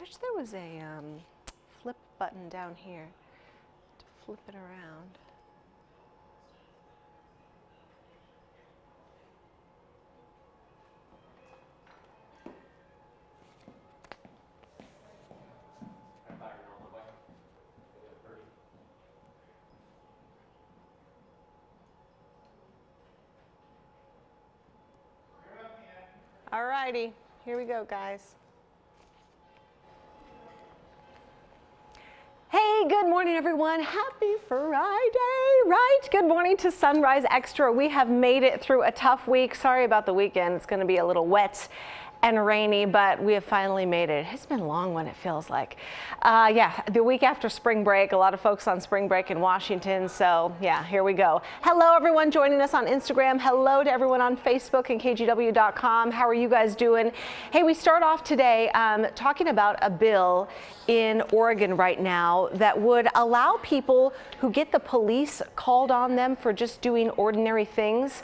wish there was a flip button down here to flip it around. All righty, here we go, guys. Hey, good morning, everyone. Happy Friday, right? Good morning to Sunrise Extra. We have made it through a tough week. Sorry about the weekend. It's going to be a little wet and rainy, but we have finally made it. It's been a long one, it feels like. Yeah, the week after spring break, a lot of folks on spring break in Washington. So yeah, here we go. Hello, everyone joining us on Instagram. Hello to everyone on Facebook and KGW.com. How are you guys doing? Hey, we start off today talking about a bill in Oregon right now that would allow people who get the police called on them for just doing ordinary things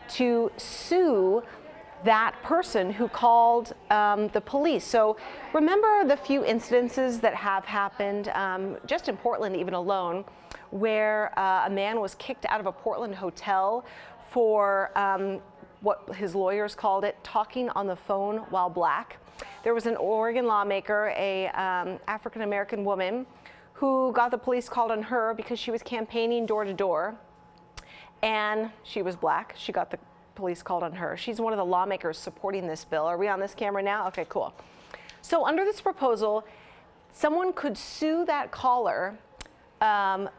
to sue that person who called the police. So remember the few incidences that have happened just in Portland even alone, where a man was kicked out of a Portland hotel for what his lawyers called it, talking on the phone while black. There was an Oregon lawmaker, a African-American woman, who got the police called on her because she was campaigning door to door, and she was black. She got the police called on her. She's one of the lawmakers supporting this bill. Are we on this camera now? Okay, cool. So under this proposal, someone could sue that caller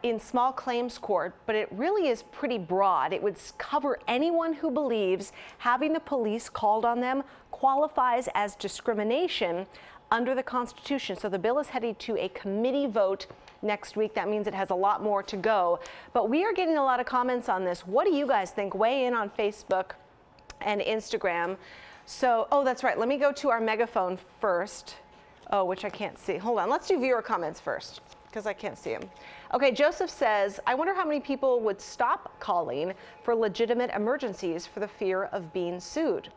in small claims court, but it really is pretty broad. It would cover anyone who believes having the police called on them qualifies as discrimination under the Constitution. So the bill is headed to a committee vote next week. That means it has a lot more to go. But we are getting a lot of comments on this. What do you guys think? Weigh in on Facebook and Instagram. So, oh, that's right. Let me go to our megaphone first. Oh, which I can't see. Hold on. Let's do viewer comments first because I can't see them. Okay, Joseph says, I wonder how many people would stop calling for legitimate emergencies for the fear of being sued.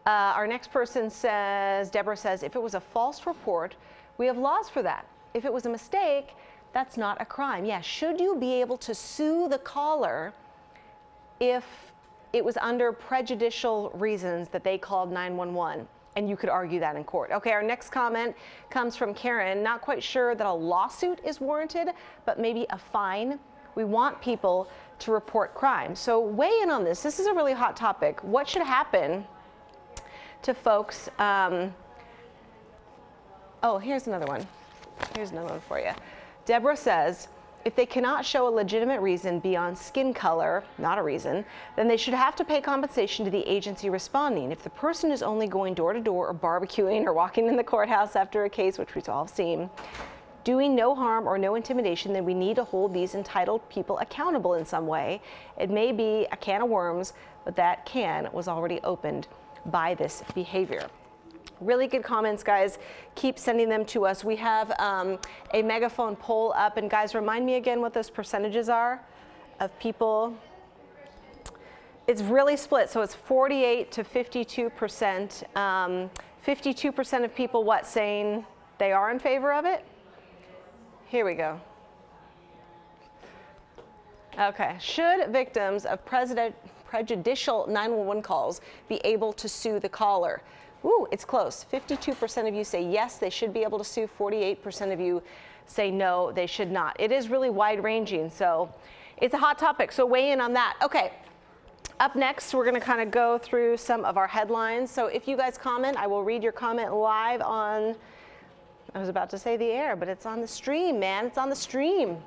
Our next person says, Deborah says, if it was a false report, we have laws for that. If it was a mistake, that's not a crime. Yeah, should you be able to sue the caller if it was under prejudicial reasons that they called 911? And you could argue that in court. Okay, our next comment comes from Karen. Not quite sure that a lawsuit is warranted, but maybe a fine. We want people to report crime. So weigh in on this. This is a really hot topic. What should happen to folks? Oh, here's another one. Here's another one for you. Deborah says, if they cannot show a legitimate reason beyond skin color, not a reason, then they should have to pay compensation to the agency responding. If the person is only going door to door or barbecuing or walking in the courthouse after a case, which we've all seen, doing no harm or no intimidation, then we need to hold these entitled people accountable in some way. It may be a can of worms, but that can was already opened by this behavior. Really good comments, guys. Keep sending them to us. We have a megaphone poll up, and guys, remind me again what those percentages are of people. It's really split, so it's 48 to 52%. 52% of people, what, saying they are in favor of it? Here we go. Okay, should victims of prejudicial 911 calls be able to sue the caller? Ooh, it's close. 52% of you say yes, they should be able to sue. 48% of you say no, they should not. It is really wide-ranging, so it's a hot topic, so weigh in on that. Okay, up next, we're going to kind of go through some of our headlines. So if you guys comment, I will read your comment live on, I was about to say the air, but it's on the stream, man. It's on the stream.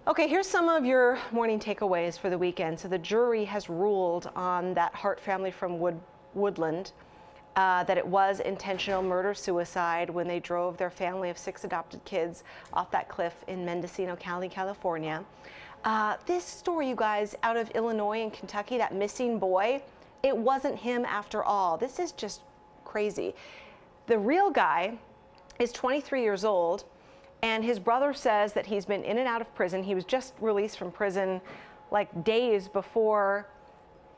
Okay, here's some of your morning takeaways for the weekend. So the jury has ruled on that Hart family from Woodland that it was intentional murder-suicide when they drove their family of 6 adopted kids off that cliff in Mendocino County, California. This story, you guys, out of Illinois and Kentucky, that missing boy, it wasn't him after all. This is just crazy. The real guy is 23 years old, and his brother says that he's been in and out of prison. He was just released from prison like days before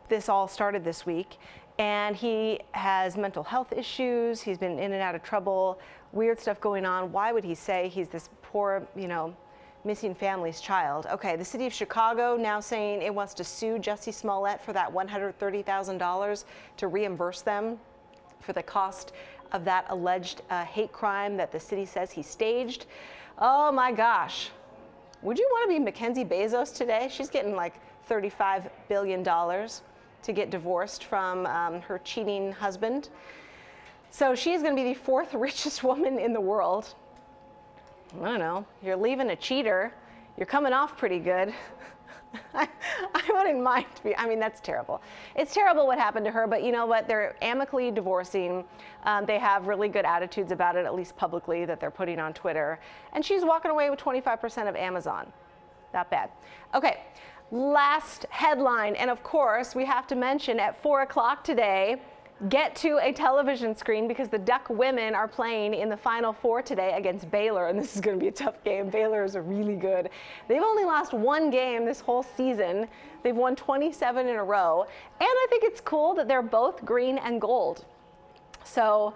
this all started this week. and he has mental health issues. He's been in and out of trouble, weird stuff going on. Why would he say he's this poor, you know, missing family's child? Okay, the city of Chicago now saying it wants to sue Jussie Smollett for that $130,000 to reimburse them for the cost of that alleged hate crime that the city says he staged. Oh my gosh. Would you want to be Mackenzie Bezos today? She's getting like $35 billion to get divorced from her cheating husband. So she's going to be the 4th richest woman in the world. I don't know. You're leaving a cheater. You're coming off pretty good. I wouldn't mind to be, I mean, that's terrible. It's terrible what happened to her, but you know what? They're amicably divorcing. They have really good attitudes about it, at least publicly, that they're putting on Twitter. And she's walking away with 25% of Amazon. Not bad. Okay, last headline. And of course, we have to mention at 4 o'clock today, get to a television screen because the Duck women are playing in the Final Four today against Baylor, and this is going to be a tough game. Baylor is really good. They've only lost 1 game this whole season. They've won 27 in a row, and I think it's cool that they're both green and gold. So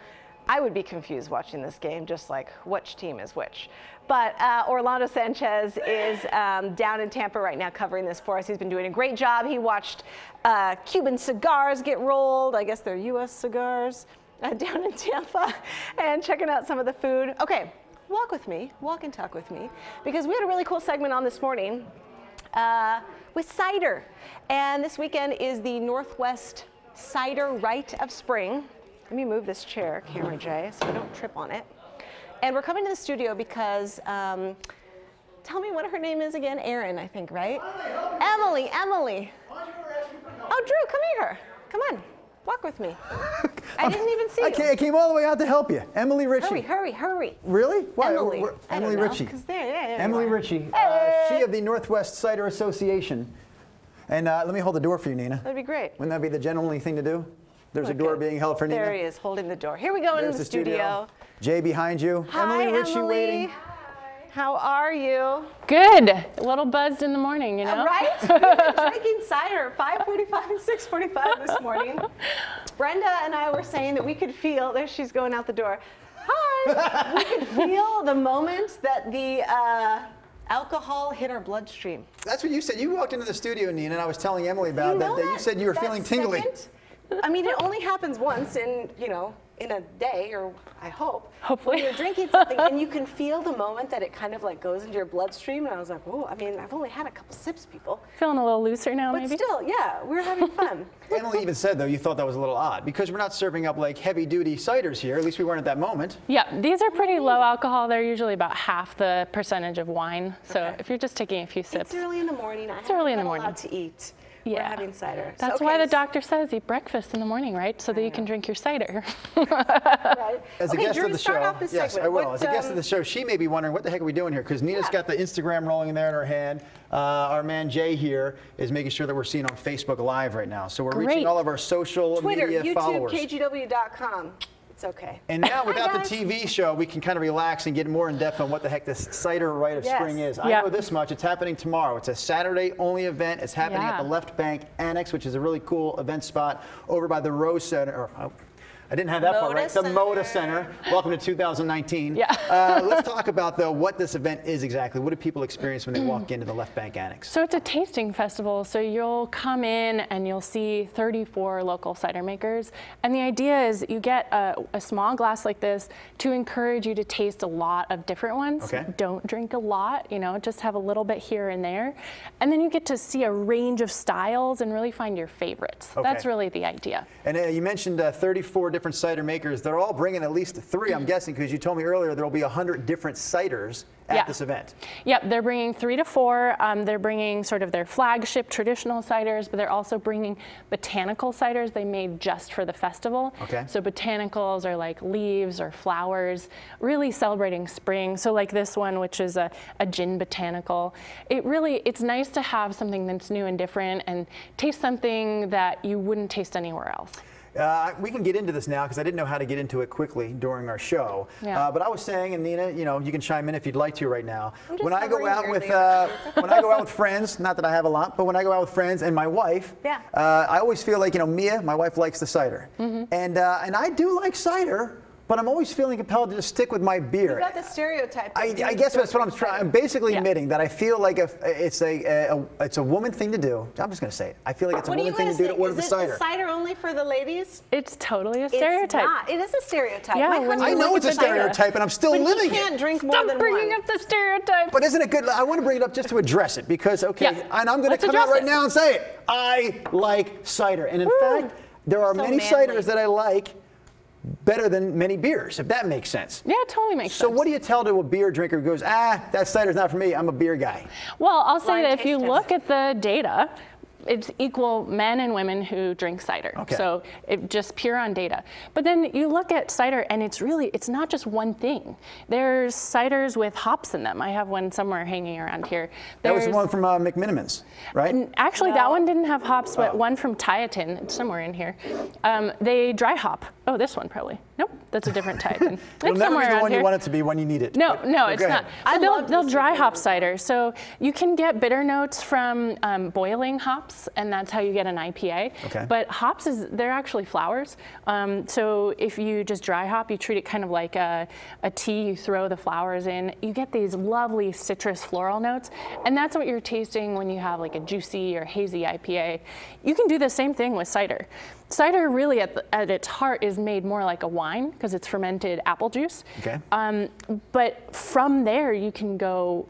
I would be confused watching this game, just like which team is which. But Orlando Sanchez is down in Tampa right now covering this for us. He's been doing a great job. He watched Cuban cigars get rolled. I guess they're U.S. cigars down in Tampa and checking out some of the food. Okay, walk with me, walk and talk with me, because we had a really cool segment on this morning with cider. And this weekend is the Northwest Cider Rite of Spring. Let me move this chair, Camera J, so I don't trip on it. And we're coming to the studio because, tell me what her name is again. Erin, I think, right? Emily. Oh, Drew, come here. Come on, walk with me. I didn't even see you. I came all the way out to help you. Emily Ritchie. Hurry. Really? Why? Emily. Emily Ritchie. Emily Ritchie. She of the Northwest Cider Association. And let me hold the door for you, Nina. That'd be great. Wouldn't that be the gentlemanly thing to do? There's a door being held for Nina. There he is, holding the door. Here we go into the studio. Jay behind you. Hi, Emily Ritchie waiting. Hi. How are you? Good. A little buzzed in the morning, you know? Right? We've been drinking cider at 5:45 and 6:45 this morning. Brenda and I were saying that we could feel, there she's going out the door. Hi. We could feel the moment that the alcohol hit our bloodstream. That's what you said. You walked into the studio, Nina, and I was telling Emily about that. You said you were feeling tingly. I mean, it only happens once in, you know, in a day, or I hope. Hopefully. When you're drinking something and you can feel the moment that it kind of like goes into your bloodstream. And I was like, oh, I mean, I've only had a couple sips, people. Feeling a little looser now, but maybe? But still, yeah, we're having fun. Emily even said, though, you thought that was a little odd because we're not serving up like heavy-duty ciders here. At least we weren't at that moment. Yeah, these are pretty low alcohol. They're usually about half the percentage of wine. So if you're just taking a few sips. It's early in the morning. It's early in the morning. A lot to eat. Yeah. We're having cider. That's why the doctor says eat breakfast in the morning, right? So that you can drink your cider. Right. As a guest Drew, of the start show, off this yes, segment. I will. As a guest of the show, she may be wondering what the heck are we doing here? Because Nina's got the Instagram rolling there in her hand. Our man Jay here is making sure that we're seen on Facebook Live right now. So we're reaching all of our social media followers. Twitter, YouTube, KGW.com. It's okay. And now without the TV show, we can kind of relax and get more in depth on what the heck this Cider Rite of Spring is. I know this much. It's happening tomorrow. It's a Saturday-only event. It's happening at the Left Bank Annex, which is a really cool event spot over by the Rose Center. Or, I didn't have that part right. The Moda Center. Welcome to 2019. Yeah. Let's talk about, though, what this event is exactly. What do people experience when they walk into the Left Bank Annex? So it's a tasting festival. So you'll come in and you'll see 34 local cider makers. And the idea is you get a small glass like this to encourage you to taste a lot of different ones. Okay. Don't drink a lot, you know, just have a little bit here and there. And then you get to see a range of styles and really find your favorites. Okay. That's really the idea. And you mentioned 34 different cider makers. They're all bringing at least 3, I'm guessing, because you told me earlier there will be 100 different ciders at this event. Yep, they're bringing 3 to 4. They're bringing sort of their flagship traditional ciders, but they're also bringing botanical ciders they made just for the festival. Okay. So botanicals are like leaves or flowers, really celebrating spring. So like this one, which is a gin botanical. It's nice to have something that's new and different and taste something that you wouldn't taste anywhere else. We can get into this now because I didn't know how to get into it quickly during our show. Yeah. But I was saying, and Nina, you can chime in if you'd like to right now. When I go out with friends, not that I have a lot, but when I go out with friends and my wife, I always feel like Mia, my wife, likes the cider, and I do like cider. But I'm always feeling compelled to just stick with my beer. You got the stereotype. I guess that's what I'm trying. I'm basically admitting that I feel like it's a woman thing to do. I'm just going to say it. I feel like it's a woman thing to do to order the cider. Is cider only for the ladies? It's totally a stereotype. It's not. It is a stereotype. Yeah, I know it's a stereotype, and I'm still living it. You can't drink more than one. Stop bringing up the stereotype. But isn't it good? I want to bring it up just to address it because, and I'm going to come out right now and say it. I like cider. And in fact, there are many ciders that I like better than many beers, if that makes sense. Yeah, it totally makes sense. So what do you tell to a beer drinker who goes, that cider's not for me, I'm a beer guy? Well, I'll say that if you look at the data, it's equal men and women who drink cider. Okay. So it just pure on data. But then you look at cider and it's not just one thing. There's ciders with hops in them. I have one somewhere hanging around here. That was the one from McMinimans, right? Actually, that one didn't have hops, but one from Tieton, it's somewhere in here. They dry hop. Oh, this one probably. Nope, that's a different Tieton. It'll never be the one you want it to be when you need it. No, it's not. They'll dry hop cider. So you can get bitter notes from boiling hops, and that's how you get an IPA. Okay. But hops they're actually flowers. So if you just dry hop, you treat it kind of like a tea. You throw the flowers in. You get these lovely citrus floral notes, and that's what you're tasting when you have like a juicy or hazy IPA. You can do the same thing with cider. Cider really at its heart is made more like a wine because it's fermented apple juice. Okay. But from there you can go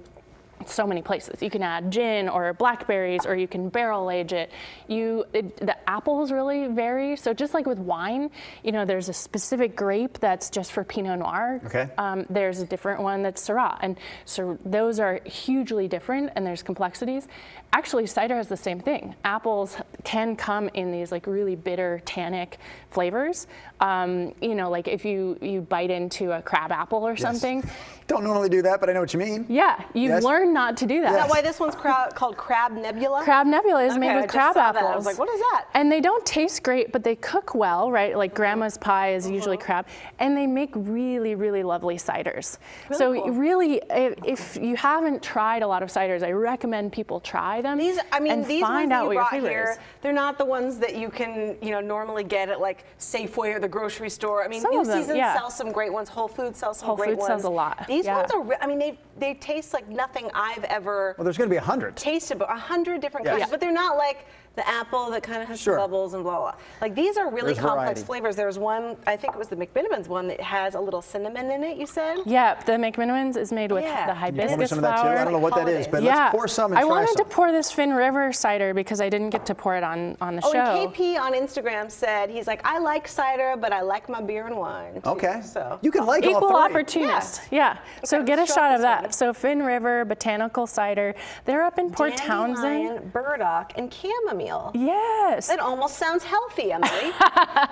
so many places. You can add gin or blackberries, or you can barrel age it. The apples really vary. So just like with wine, there's a specific grape that's just for Pinot Noir. Okay. There's a different one that's Syrah, and so those are hugely different, and there's complexities. Actually, cider has the same thing. Apples can come in these like really bitter, tannic flavors. Like if you bite into a crab apple or something. Don't normally do that, but I know what you mean. Yeah, you've learned not to do that. Is that why this one's called Crab Nebula? Crab Nebula is made with crab apples. I was like, what is that? And they don't taste great, but they cook well, right? Like grandma's pie is usually crab, and they make really, really lovely ciders. Really cool. Really, if you haven't tried a lot of ciders, I recommend people try them. These find ones that out you what your brought favorite here, is. they're not the ones that you can, normally get at like Safeway or the grocery store. I mean, Some New of them, Season sells some great ones. Whole Foods sells some great ones. Whole Foods sells a lot. These ones are, they taste like nothing I've ever. Well, there's going to be 100. Tasted, but 100 different kinds, but they're not like the apple that kind of has some bubbles and blah, blah. Like these are really complex flavors. There's one, I think it was the McMinimans one that has a little cinnamon in it, you said? Yeah, the McMinimans is made with the hibiscus flower. I don't know what that is, but let's pour some and try some. I wanted to pour this Finn River cider because I didn't get to pour it on the show. And KP on Instagram said, he's like, I like cider, but I like my beer and wine too. Okay. So you can like all three. Equal opportunist. Yeah. So get a shot of that. So Finn River Botanical Cider. They're up in Port Townsend. Burdock and chamomile. Yes. That almost sounds healthy, Emily.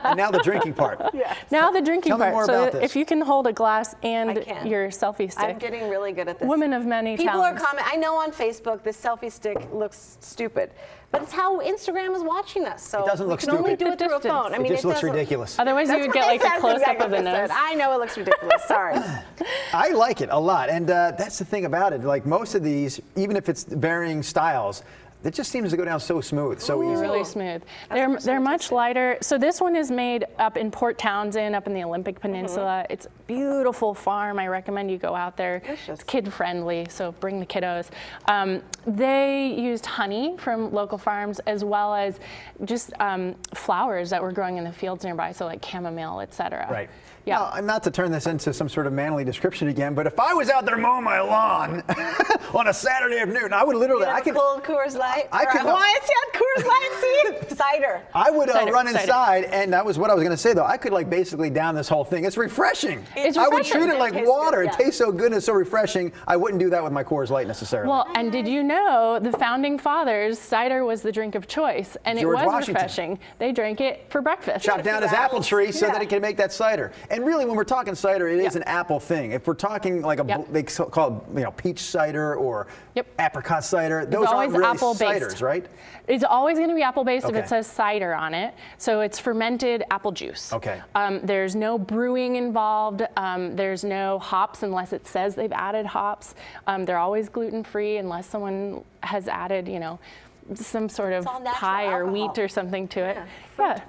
And now the drinking part. Now the drinking part. Tell me more about this. If you can hold a glass and your selfie stick. I'm getting really good at this. Woman of many talents. People are commenting. I know on Facebook this selfie stick looks stupid, but it's how Instagram is watching us. So it doesn't look stupid. We can only do it through a phone. I mean, it just looks ridiculous. Otherwise, you would get like a close-up of the nose. I know it looks ridiculous. Sorry. I like it a lot, and that's the thing about it. Like most of these, even if it's varying styles, it just seems to go down so smooth, so easy. Really smooth. They're much lighter. So this one is made up in Port Townsend, up in the Olympic Peninsula. It's a beautiful farm. I recommend you go out there. Delicious. It's kid-friendly, so bring the kiddos. They used honey from local farms as well as just flowers that were growing in the fields nearby, so like chamomile, etc. Right. Yeah. Now, not to turn this into some sort of manly description again, but if I was out there mowing my lawn on a Saturday afternoon, I would literally. I could cold Coors Light. I could. Why is it Coors Light? See, cider. I would run inside, and that was what I was going to say though. I could like basically down this whole thing. It's refreshing. I would treat it like water. It tastes so good and it's so refreshing. I wouldn't do that with my Coors Light necessarily. Well, and did you know the founding fathers, cider was the drink of choice, and George it was Washington. Refreshing. They drank it for breakfast. Chop down his apple tree so that it can make that cider. And really, when we're talking cider, it is an apple thing. If we're talking like they call it, peach cider or apricot cider. Those it's aren't always really apple-based. ciders, right? It's always going to be apple-based if it says cider on it. So it's fermented apple juice. Okay. There's no brewing involved. There's no hops unless it says they've added hops. They're always gluten-free unless someone has added, you know, some sort of pie or wheat or something to it.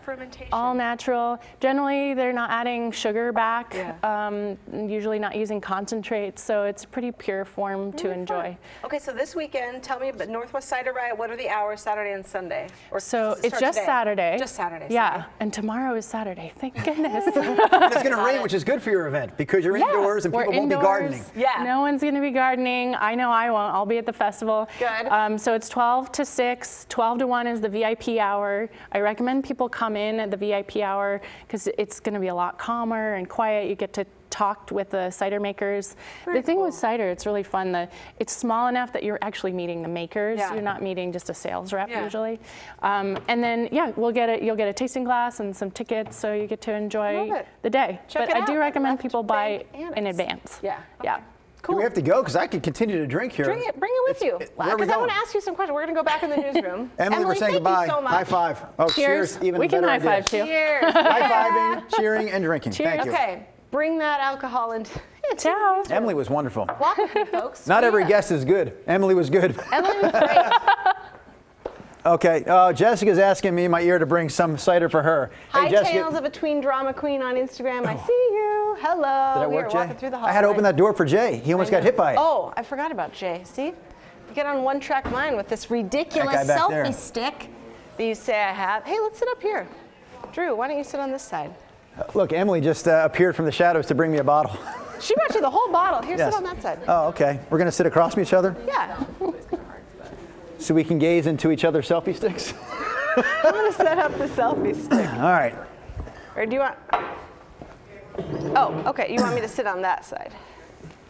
Fermentation. All natural. Generally, they're not adding sugar back. Usually not using concentrates, so it's a pretty pure form to enjoy. Okay, so this weekend, tell me about Northwest Cider Riot. What are the hours, Saturday and Sunday? Or So it's just Saturday. Just Saturday. Yeah, and tomorrow is Saturday. Thank goodness. It's going to rain, which is good for your event because you're indoors and people won't be gardening. Yeah. No one's going to be gardening. I know I won't. I'll be at the festival. Good. So it's 12 to 6. 12 to 1 is the VIP hour. I recommend people come in at the VIP hour because it's going to be a lot calmer and quiet. You get to talk with the cider makers. The thing with cider, it's really fun. It's small enough that you're actually meeting the makers. You're not meeting just a sales rep usually. And then you'll get a tasting glass and some tickets, so you get to enjoy the day. But I do recommend people buy in advance. Yeah. Cool. Do we have to go? Because I could continue to drink here. Bring it with you. Because I want to ask you some questions. We're going to go back in the newsroom. Emily, we're saying goodbye. So high five. Oh, cheers. Even we can high idea. five too. Cheers. High-fiving, cheering, and drinking. Cheers. Thank you. Okay, bring that alcohol into Ciao. Emily was wonderful. Walk with me, folks. Not every guest is good. Emily was good. Emily was great. Okay, Jessica's asking me in my ear to bring some cider for her. Hi, hey, Jessica. Tales of a Tween Drama Queen on Instagram. I see you. Hello. Did I work, we are Jay? walking through the hallway. I had to open that door for Jay. He almost got hit by it. Oh, I forgot about Jay. See? You get on one track mind with this ridiculous selfie stick that you say I have. Hey, let's sit up here. Drew, why don't you sit on this side? Look, Emily just appeared from the shadows to bring me a bottle. She brought you the whole bottle. Here, sit on that side. Oh, okay. We're going to sit across from each other? Yeah. So we can gaze into each other's selfie sticks? I'm going to set up the selfie stick. All right. Or do you want... Oh, okay. You want me to sit on that side.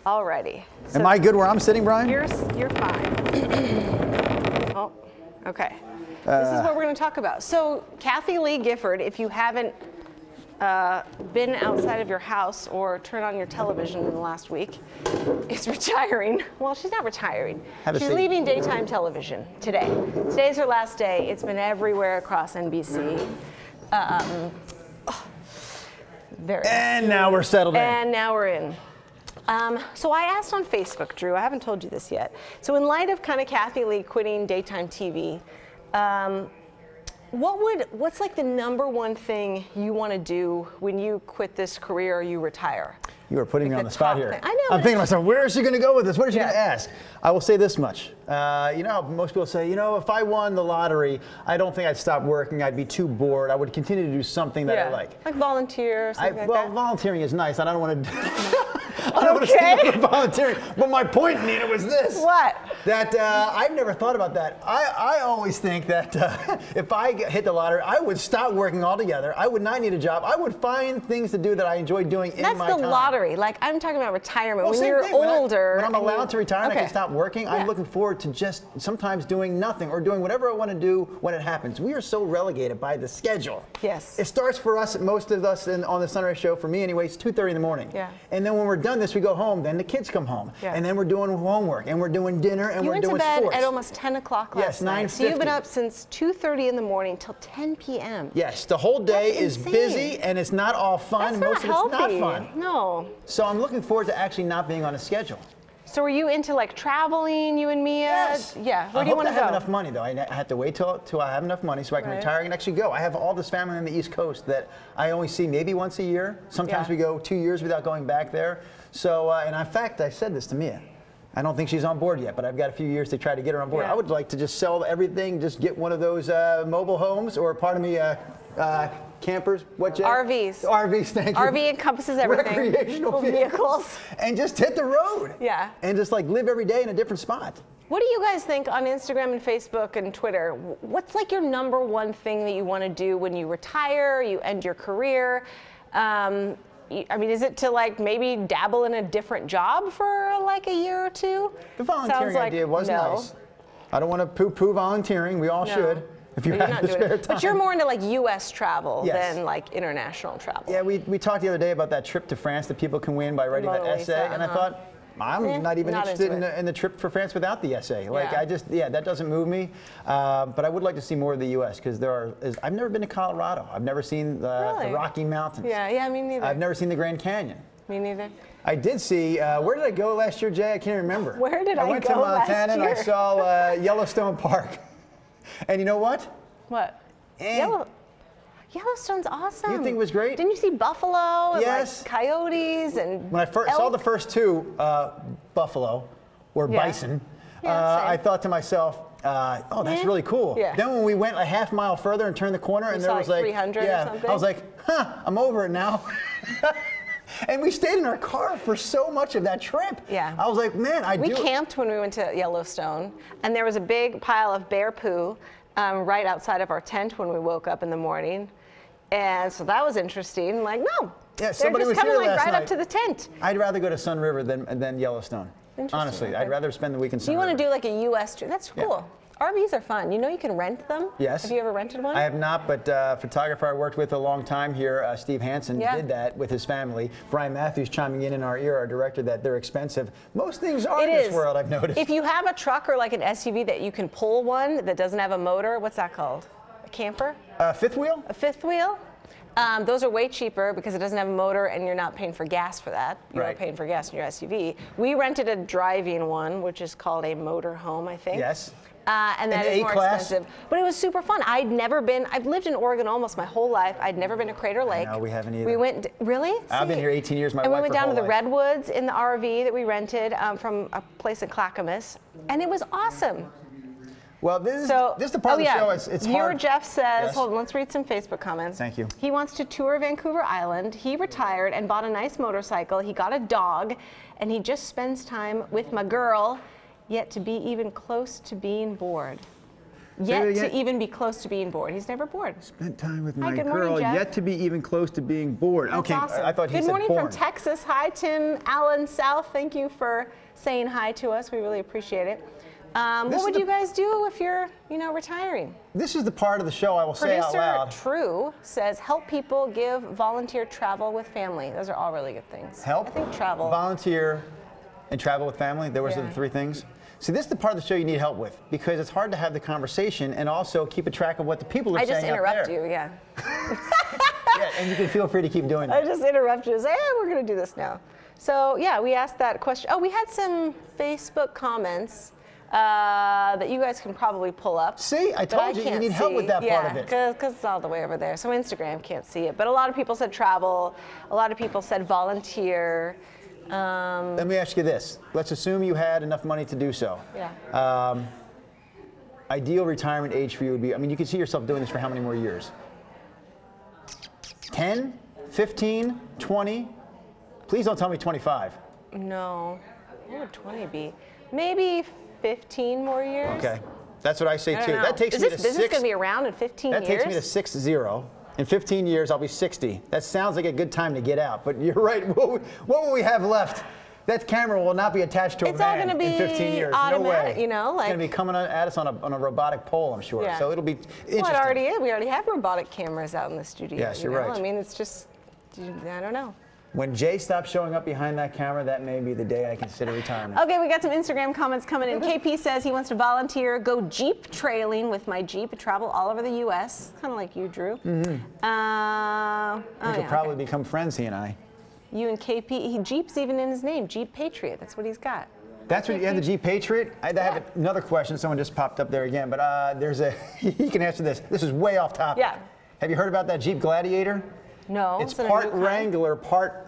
Alrighty. So am I good where I'm sitting, Brian? You're fine. Oh, okay. This is what we're going to talk about. So Kathie Lee Gifford, if you haven't been outside of your house or turned on your television in the last week, is retiring. Well, she's not retiring. She's leaving daytime television today. Today's her last day. It's been everywhere across NBC. And now we're settled in. And now we're in. So I asked on Facebook, Drew, I haven't told you this yet. So in light of kind of Kathie Lee quitting daytime TV, what's like the #1 thing you want to do when you quit this career or you retire? You are putting me on the spot here. I know. I'm thinking to myself, where is she going to go with this? What is she going to ask? I will say this much. You know, most people say, you know, if I won the lottery, I don't think I'd stop working. I'd be too bored. I would continue to do something that I like. Like volunteer or something like well, that. volunteering is nice. I don't want to. I don't want to stick with volunteering. But my point, Nina, was this. What? That I've never thought about that. I always think that if I hit the lottery, I would stop working altogether. I would not need a job. I would find things to do that I enjoy doing in my time. That's the lottery. Like, I'm talking about retirement. Well, when you're older. When I'm allowed to retire and I can stop working, I'm looking forward to just sometimes doing nothing or doing whatever I want to do when it happens. We are so relegated by the schedule. Yes. It starts for us, most of us on the Sunrise Show, for me anyways, 2:30 in the morning. Yeah. And then when we're done this, we go home. Then the kids come home. Yeah. And then we're doing homework. And we're doing dinner. And we're doing sports. You went to bed at almost 10 o'clock last night. 9:50. So you've been up since 2:30 in the morning till 10 p.m. Yes. The whole day is busy and it's not all fun. That's Most of it's not fun. No. So I'm looking forward to actually not being on a schedule. So are you into like traveling, you and Mia? Yes. Yeah. Where do you want to go? I have enough money though. I have to wait till I have enough money so I can retire and actually go. I have all this family on the East Coast that I only see maybe once a year. Sometimes we go 2 years without going back there. So, and in fact, I said this to Mia. I don't think she's on board yet, but I've got a few years to try to get her on board. I would like to just sell everything, just get one of those mobile homes, or pardon me, campers. What, Jay? RVs. RVs, thank you. RV encompasses everything. Recreational vehicles. And just hit the road. Yeah. And just like live every day in a different spot. What do you guys think on Instagram and Facebook and Twitter? What's like your #1 thing that you want to do when you retire, you end your career? I mean, is it to like maybe dabble in a different job for like a year or two? The volunteering idea was nice. I don't want to poo-poo volunteering. We all should. If you have the spare time. But you're more into like U.S. travel than like international travel. Yeah, we talked the other day about that trip to France that people can win by writing that essay, and I thought, I'm not even interested in the trip for France without the SA. Like, that doesn't move me. But I would like to see more of the U.S. because I've never been to Colorado. I've never seen the Rocky Mountains. Yeah, me neither. I've never seen the Grand Canyon. Me neither. I did see, where did I go last year, Jay? I can't remember. Where did I go last year? I went to Montana and I saw Yellowstone Park. And you know what? What? Yellowstone's awesome. You think it was great? Didn't you see buffalo and yes. like coyotes and when I first saw the first two, buffalo or bison, I thought to myself, oh, that's really cool. Yeah. Then when we went a half mile further and turned the corner, and there was like 300 or something? I was like, I'm over it now. And we stayed in our car for so much of that trip. Yeah. I was like, man, We camped when we went to Yellowstone, and there was a big pile of bear poo right outside of our tent when we woke up in the morning. And so that was interesting. Like, no, yeah, they're just coming like right up to the tent. I'd rather go to Sun River than Yellowstone. Honestly, I'd rather spend the week in Sun River. You want to do like a U.S. trip? That's cool. RVs are fun. You know you can rent them? Yes. Have you ever rented one? I have not, but a photographer I worked with a long time here, Steve Hansen, did that with his family. Brian Matthews chiming in our ear, our director, that they're expensive. Most things are in this world, I've noticed. If you have a truck or like an SUV that you can pull one that doesn't have a motor, what's that called? A camper? Fifth wheel? A fifth wheel? Those are way cheaper because it doesn't have a motor and you're not paying for gas for that. You're not paying for gas in your SUV. We rented a driving one, which is called a motor home, I think. Yes. And that is more expensive. But it was super fun. I've lived in Oregon almost my whole life. I'd never been to Crater Lake. No, we haven't either. We went, really? I've been here 18 years, and we went down to the Redwoods in the RV that we rented from a place in Clackamas. And it was awesome. Well, this is the part of the show. It's Viewer hard. Jeff says, hold on, let's read some Facebook comments. Thank you. He wants to tour Vancouver Island. He retired and bought a nice motorcycle. He got a dog, and he just spends time with my girl, yet to be even close to being bored. Yet to even be close to being bored. He's never bored. Spent time with my good girl, morning, Jeff. yet to be even close to being bored. That's okay, awesome. I thought he said said born. Good morning from Texas. Hi, Tim Allen South. Thank you for saying hi to us. We really appreciate it. What would you guys do if you're, retiring? This is the part of the show I will say out loud. Producer True says, help people, give, volunteer, travel with family. Those are all really good things. Help, I think travel. Volunteer, and travel with family. Those are the three things. See, this is the part of the show you need help with because it's hard to have the conversation and also keep a track of what the people are saying out there. I just interrupt you, yeah. Yeah, and you can feel free to keep doing that. I just interrupt you and say, we're going to do this now. So, yeah, we asked that question. Oh, we had some Facebook comments that you guys can probably pull up. See, I told you need help with that part of it. Because it's all the way over there. So Instagram can't see it. But a lot of people said travel. A lot of people said volunteer. Let me ask you this. Let's assume you had enough money to do so. Yeah. Ideal retirement age for you would be, you can see yourself doing this for how many more years? 10, 15, 20? Please don't tell me 25. No. What would 20 be? Maybe 15 more years. Okay. That's what I say too. That takes me to 6. Is this going to be around in 15 years? That takes me to 6-0. In 15 years, I'll be 60. That sounds like a good time to get out, but you're right. What will we have left? That camera will not be attached to a van in 15 years. No way. You know, it's going to be coming at us on a robotic pole, I'm sure. So it'll be interesting. Well, it already is. We already have robotic cameras out in the studio. Yes, you're right. It's just, I don't know. When Jay stops showing up behind that camera, that may be the day I consider retirement. Okay, we got some Instagram comments coming in. KP says he wants to volunteer, go Jeep trailing with my Jeep, travel all over the U.S. Kind of like you, Drew. Mm-hmm. We could probably become friends, he and I. You and KP, Jeep's even in his name, Jeep Patriot. That's what he's got. That's what you have, the Jeep Patriot? I have another question. Someone just popped up there again, but he can answer this. This is way off topic. Yeah. Have you heard about that Jeep Gladiator? No. It's part Wrangler, part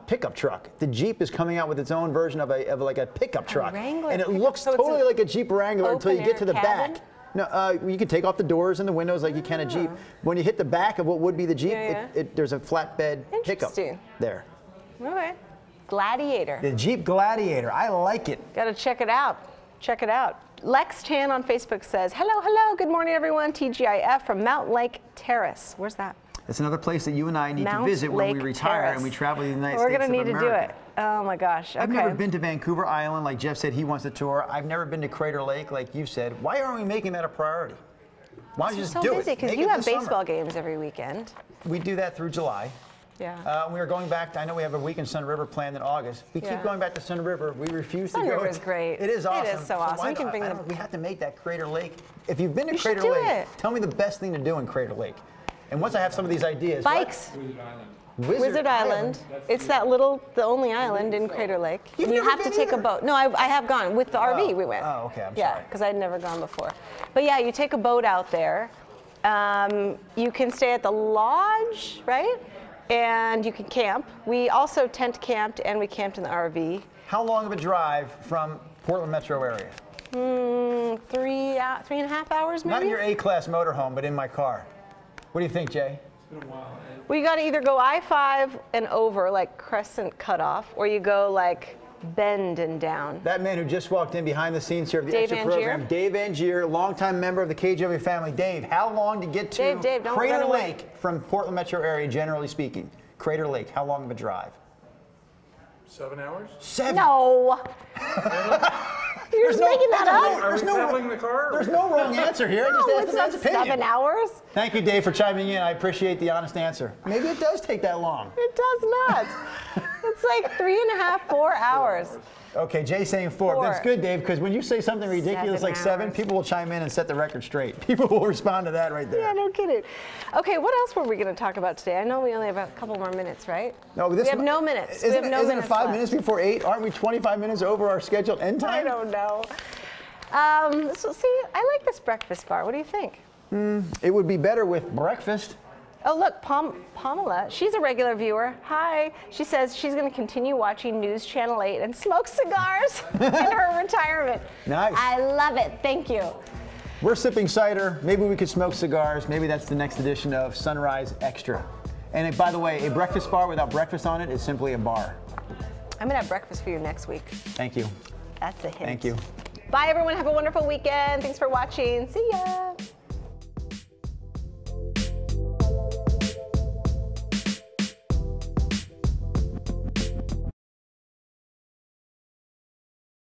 pickup truck. The Jeep is coming out with its own version of like a pickup truck. Wrangler and it looks totally like a Jeep Wrangler until you get to the back. No, you can take off the doors and the windows like you can a Jeep. When you hit the back of what would be the Jeep, there's a flatbed pickup there. Okay. Gladiator. The Jeep Gladiator. I like it. Got to check it out. Check it out. Lex Tan on Facebook says, hello, good morning, everyone. TGIF from Mount Lake Terrace. Where's that? It's another place that you and I need to visit when we retire and we travel to the United States of America. We're going to need to do it. Oh, my gosh. Okay. I've never been to Vancouver Island, like Jeff said he wants to tour. I've never been to Crater Lake, like you said. Why aren't we making that a priority? Why don't you just do it? Because you have baseball games every weekend. We do that through July. Yeah. We are going back to, I know we have a week in Sun River planned in August. We keep going back to Sun River. We refuse to go. Sun River is great. It is awesome. It is so awesome. We have to make that Crater Lake. If you've been to Crater Lake, tell me the best thing to do in Crater Lake. And once I have some of these ideas. Bikes. Wizard Island. It's the only island in Crater Lake. And you have to take a boat. No, I have gone. With the RV we went. Oh, okay, I'm sorry. Yeah, because I'd never gone before. But yeah, you take a boat out there. You can stay at the lodge, right? And you can camp. We also tent camped and we camped in the RV. How long of a drive from Portland metro area? 3.5 hours maybe? Not in your A-class motorhome, but in my car. What do you think, Jay? It's been a while. Well, you got to either go I-5 and over, like Crescent Cutoff, or you go like Bend and down. That man who just walked in behind the scenes here of the Dave Extra Angier. program, Dave Angier, longtime member of the KGW family. Dave, how long to get to Dave, don't Crater run away. Lake from Portland metro area, generally speaking? Crater Lake, how long of a drive? 7 hours? 7? No. You're just making that up. Are we settling the car? There's no wrong answer here. I No, just it's asked not his opinion. 7 hours. Thank you, Dave, for chiming in. I appreciate the honest answer. Maybe it does take that long. It does not. It's like 3.5, 4 hours. Okay, Jay's saying 4. That's good, Dave, because when you say something ridiculous 7 like 7, hours. people will chime in and set the record straight. People will respond to that right there. Yeah, no kidding. Okay, what else were we going to talk about today? I know we only have a couple more minutes, right? No, we have no minutes. Isn't, we have no isn't minutes it 5 left. minutes before 8? Aren't we 25 minutes over our scheduled end time? I don't know. So see, I like this breakfast bar. What do you think? It would be better with breakfast. Oh, look, Pamela, she's a regular viewer. Hi. She says she's going to continue watching News Channel 8 and smoke cigars in her retirement. Nice. I love it. Thank you. We're sipping cider. Maybe we could smoke cigars. Maybe that's the next edition of Sunrise Extra. And by the way, a breakfast bar without breakfast on it is simply a bar. I'm going to have breakfast for you next week. Thank you. That's a hint. Thank you. Bye, everyone. Have a wonderful weekend. Thanks for watching. See ya.